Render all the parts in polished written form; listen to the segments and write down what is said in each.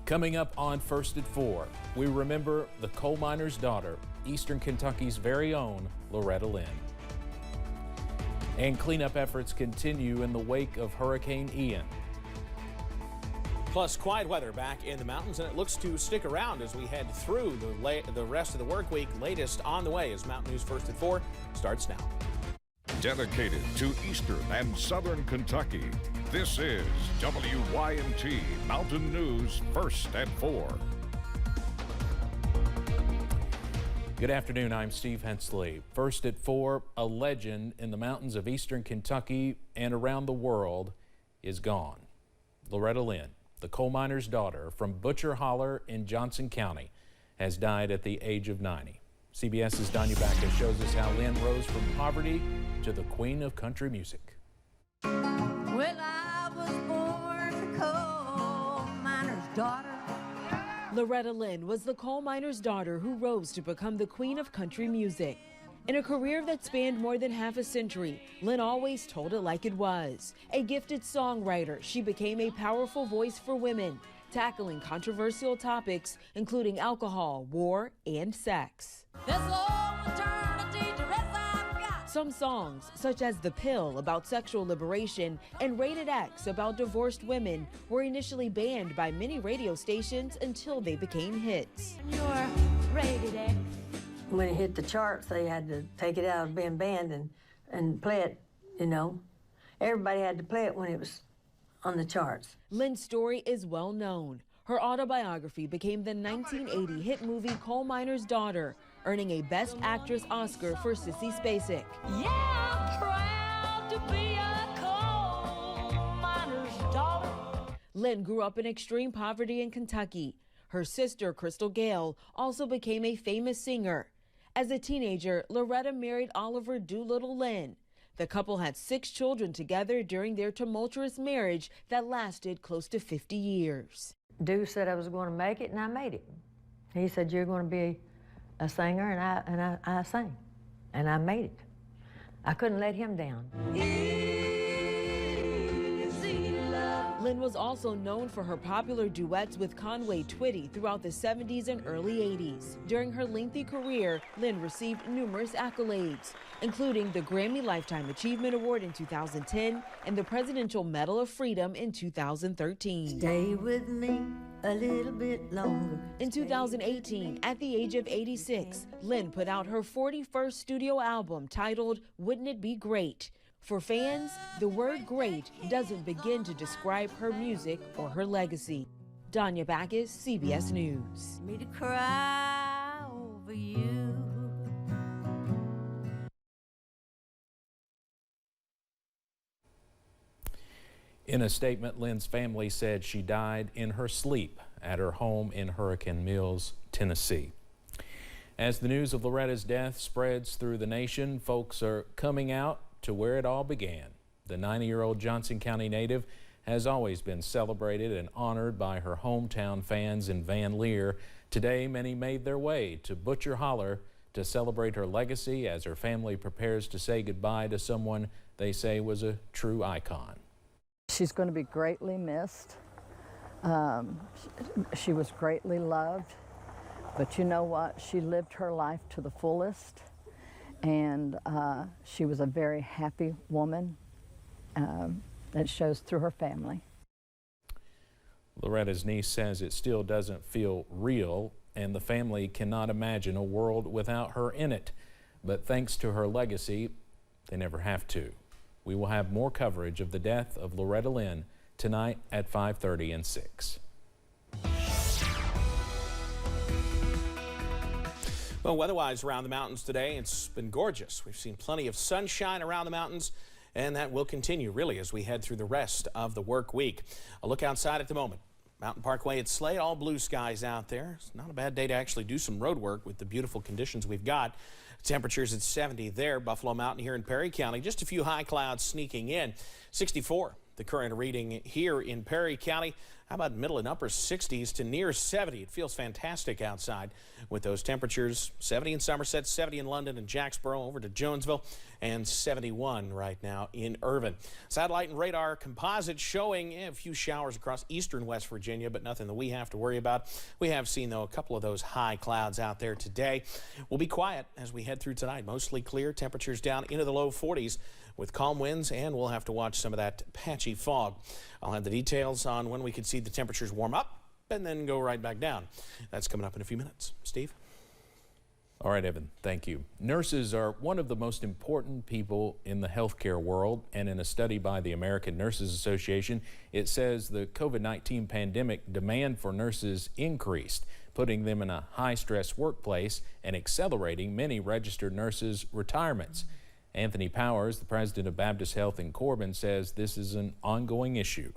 Coming up on First at 4, we remember the coal miner's daughter, Eastern Kentucky's very own Loretta Lynn. And cleanup efforts continue in the wake of Hurricane Ian. Plus, quiet weather back in the mountains, and it looks to stick around as we head through the rest of the work week. Latest on the way as Mountain News First at 4 starts now. Dedicated to Eastern and Southern Kentucky, this is WYMT Mountain News First at 4. Good afternoon, I'm Steve Hensley. First at 4, a legend in the mountains of Eastern Kentucky and around the world is gone. Loretta Lynn, the coal miner's daughter from Butcher Holler in Johnson County, has died at the age of 90. CBS's Danya Backus shows us how Lynn rose from poverty to the queen of country music. Well, I was born a coal miner's daughter. Loretta Lynn was the coal miner's daughter who rose to become the queen of country music. In a career that spanned more than half a century, Lynn always told it like it was. A gifted songwriter, she became a powerful voice for women, tackling controversial topics including alcohol, war, and sex. Some songs, such as The Pill about sexual liberation and Rated X about divorced women, were initially banned by many radio stations until they became hits. You're Rated X. When it hit the charts, they had to take it out of being banned and play it, you know. Everybody had to play it when it was on the charts. Lynn's story is well known. Her autobiography became the 1980 hit movie Coal Miner's Daughter, earning a Best Actress Oscar for Sissy Spacek. Yeah, I'm proud to be a coal miner's daughter. Lynn grew up in extreme poverty in Kentucky. Her sister, Crystal Gale, also became a famous singer. As a teenager, Loretta married Oliver Doolittle Lynn. The couple had 6 children together during their tumultuous marriage that lasted close to 50 years. Doo said I was going to make it, and I made it. He said, you're going to be a singer, and I sang, and I made it. I couldn't let him down. Lynn was also known for her popular duets with Conway Twitty throughout the 70s and early 80s. During her lengthy career, Lynn received numerous accolades, including the Grammy Lifetime Achievement Award in 2010 and the Presidential Medal of Freedom in 2013. Stay with me a little bit longer. In 2018, at the age of 86, Lynn put out her 41st studio album titled Wouldn't It Be Great? For fans, the word great doesn't begin to describe her music or her legacy. Danya Backus, CBS News. Me to cry over you. In a statement, Lynn's family said she died in her sleep at her home in Hurricane Mills, Tennessee. As the news of Loretta's death spreads through the nation, folks are coming out to where it all began. The 90-year-old Johnson County native has always been celebrated and honored by her hometown fans in Van Lear. Today, many made their way to Butcher Holler to celebrate her legacy as her family prepares to say goodbye to someone they say was a true icon. She's going to be greatly missed. She was greatly loved, but you know what? She lived her life to the fullest. And she was a very happy woman that shows through her family. Loretta's niece says it still doesn't feel real, and the family cannot imagine a world without her in it. But thanks to her legacy, they never have to. We will have more coverage of the death of Loretta Lynn tonight at 5:30 and 6. Well, weather-wise around the mountains today, it's been gorgeous. We've seen plenty of sunshine around the mountains, and that will continue really as we head through the rest of the work week. A look outside at the moment. Mountain Parkway at Slay, all blue skies out there. It's not a bad day to actually do some road work with the beautiful conditions we've got. Temperatures at 70 there. Buffalo Mountain here in Perry County. Just a few high clouds sneaking in. 64. The current reading here in Perry County. How about middle and upper 60s to near 70? It feels fantastic outside with those temperatures. 70 in Somerset, 70 in London and Jacksboro, over to Jonesville, and 71 right now in Irvine. Satellite and radar composite showing a few showers across eastern West Virginia, but nothing that we have to worry about. We have seen, though, a couple of those high clouds out there today. We'll be quiet as we head through tonight. Mostly clear, temperatures down into the low 40s with calm winds, and we'll have to watch some of that patchy fog. I'll have the details on when we could see the temperatures warm up and then go right back down. That's coming up in a few minutes. Steve? All right, Evan, thank you. Nurses are one of the most important people in the healthcare world, and in a study by the American Nurses Association, it says the COVID-19 pandemic demand for nurses increased, putting them in a high-stress workplace and accelerating many registered nurses' retirements. Anthony Powers, the president of Baptist Health in Corbin, says this is an ongoing issue.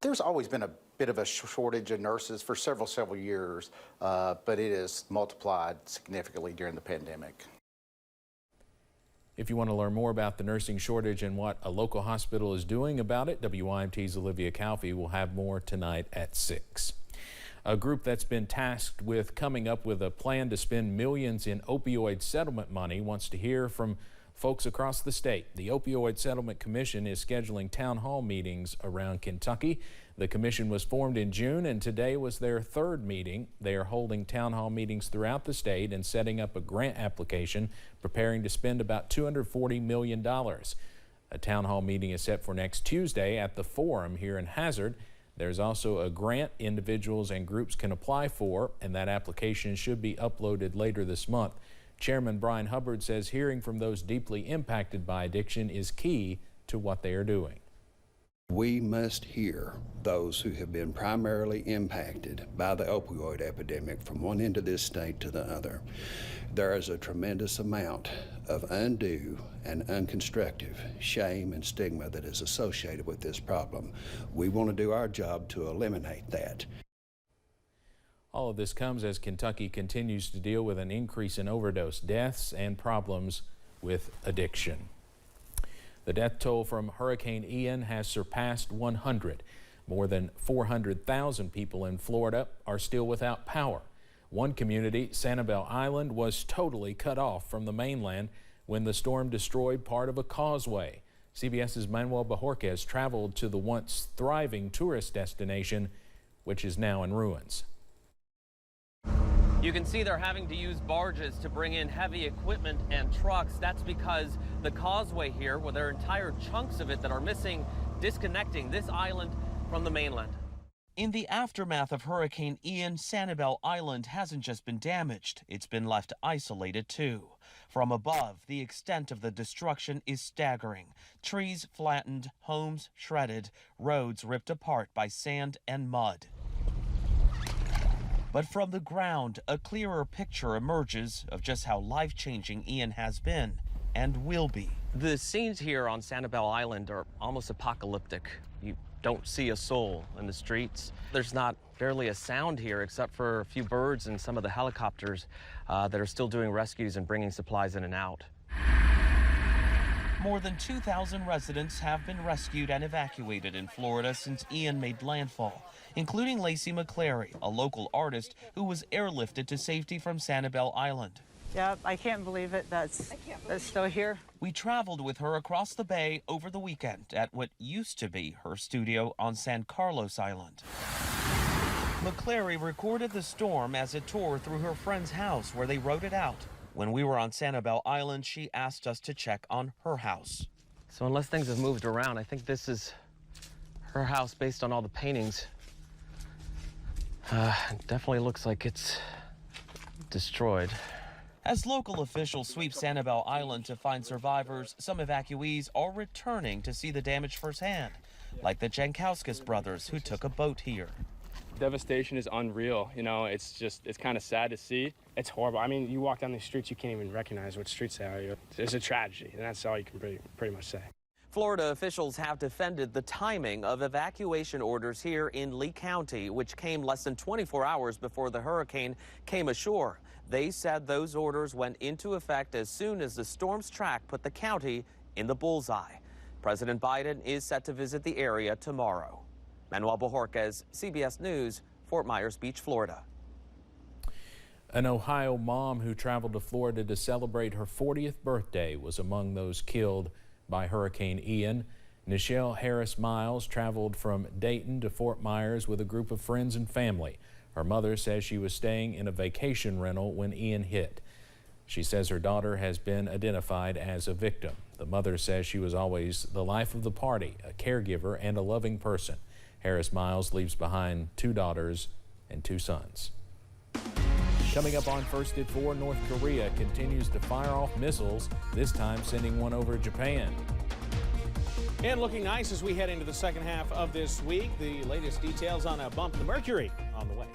There's always been a bit of a shortage of nurses for several years, but it has multiplied significantly during the pandemic. If you want to learn more about the nursing shortage and what a local hospital is doing about it, WYMT's Olivia Calfee will have more tonight at 6. A group that's been tasked with coming up with a plan to spend millions in opioid settlement money wants to hear from folks across the state. The Opioid Settlement Commission is scheduling town hall meetings around Kentucky. The commission was formed in June, and today was their third meeting. They are holding town hall meetings throughout the state and setting up a grant application, preparing to spend about $240 million. A town hall meeting is set for next Tuesday at the Forum here in Hazard. There's also a grant individuals and groups can apply for, and that application should be uploaded later this month. Chairman Brian Hubbard says hearing from those deeply impacted by addiction is key to what they are doing. We must hear those who have been primarily impacted by the opioid epidemic from one end of this state to the other. There is a tremendous amount of undue and unconstructive shame and stigma that is associated with this problem. We want to do our job to eliminate that. All of this comes as Kentucky continues to deal with an increase in overdose deaths and problems with addiction. The death toll from Hurricane Ian has surpassed 100. More than 400,000 people in Florida are still without power. One community, Sanibel Island, was totally cut off from the mainland when the storm destroyed part of a causeway. CBS's Manuel Bajorquez traveled to the once thriving tourist destination, which is now in ruins. You can see they're having to use barges to bring in heavy equipment and trucks. That's because the causeway here, well, there are entire chunks of it that are missing, disconnecting this island from the mainland. In the aftermath of Hurricane Ian, Sanibel Island hasn't just been damaged, it's been left isolated too. From above, the extent of the destruction is staggering. Trees flattened, homes shredded, roads ripped apart by sand and mud. But from the ground, a clearer picture emerges of just how life-changing Ian has been and will be. The scenes here on Sanibel Island are almost apocalyptic. You don't see a soul in the streets. There's barely a sound here except for a few birds and some of the helicopters that are still doing rescues and bringing supplies in and out. More than 2,000 residents have been rescued and evacuated in Florida since Ian made landfall, including Lacey McClary, a local artist who was airlifted to safety from Sanibel Island. Yeah, I can't believe it. That's still here. We traveled with her across the bay over the weekend at what used to be her studio on San Carlos Island. McClary recorded the storm as it tore through her friend's house where they wrote it out. When we were on Sanibel Island, she asked us to check on her house. So unless things have moved around, I think this is her house based on all the paintings. It definitely looks like it's destroyed. As local officials sweep Sanibel Island to find survivors, some evacuees are returning to see the damage firsthand, like the Jankowskis brothers who took a boat here. Devastation is unreal. You know, it's kind of sad to see. It's horrible. I mean, you walk down these streets, you can't even recognize what streets they are. It's a tragedy, and that's all you can pretty much say. Florida officials have defended the timing of evacuation orders here in Lee County, which came less than 24 hours before the hurricane came ashore. They said those orders went into effect as soon as the storm's track put the county in the bullseye. President Biden is set to visit the area tomorrow. Manuel Bojorquez, CBS News, Fort Myers Beach, Florida. An Ohio mom who traveled to Florida to celebrate her 40th birthday was among those killed by Hurricane Ian. Nichelle Harris Miles traveled from Dayton to Fort Myers with a group of friends and family. Her mother says she was staying in a vacation rental when Ian hit. She says her daughter has been identified as a victim. The mother says she was always the life of the party, a caregiver and a loving person. Harris Miles leaves behind 2 daughters and 2 sons. Coming up on First at 4, North Korea continues to fire off missiles, this time sending one over Japan. And looking nice as we head into the second half of this week. The latest details on a bump to Mercury on the way.